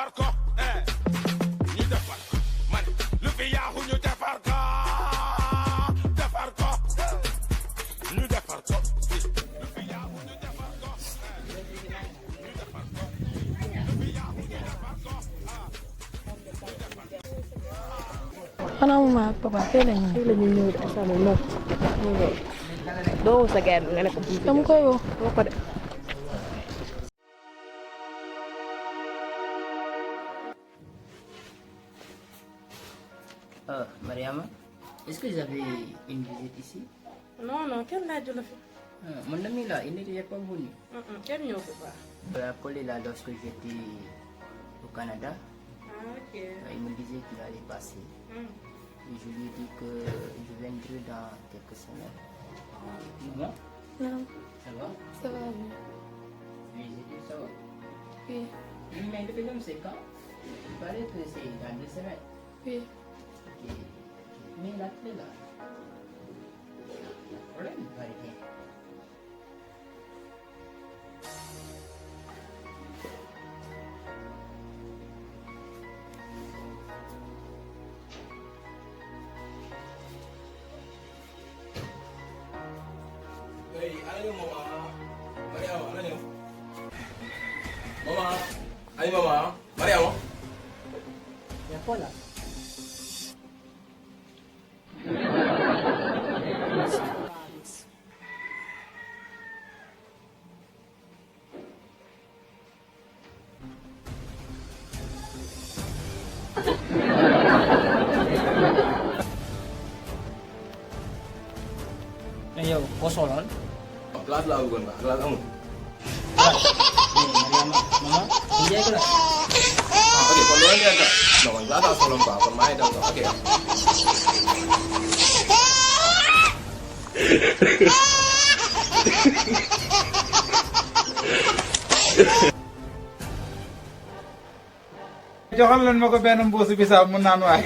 defar ko ñu defar ko man lu fi yaaxu ñu defar ko defar ko ñu defar ko lu fi yaaxu ñu defar ko ñu defar ko lu fi yaaxu ñu defar ko xanaa mama ak papa fee la ñu ñëw de sama moom doo sa gaay nga ne ko dama koy woo ko de Mariama, est-ce que j'avais une visite ici? Non, non, quel âge la fait? Mon ami là, il n'était pas venu. Quel n'y pas? Il a appelé là lorsque j'étais au Canada. Ah, ok. Il me disait qu'il allait passer. Et je lui ai dit que je viendrai dans quelques semaines. Dis-moi. non Ça va? ça va Visite, ça va? oui Mais le film c'est quand? Il paraît que c'est dans 2 semaines. oui Ok. Mais la clé là, le problème il paraît bien. Hey, ayo mama. Mariama, ana ñëw. Mama, ay mama. Mariama. Il y a quoi là? Yow koo soloon. Glace laa bëggoon ba, glace amul. Mariama, maman, liggéey ko la. Ok, kon loolu ngeen def. Non, man glace laa soxla quoi, kon maa ngi dem quoi. Ok. joxal leen ma ko benn mbuusu bisaab mu naan waay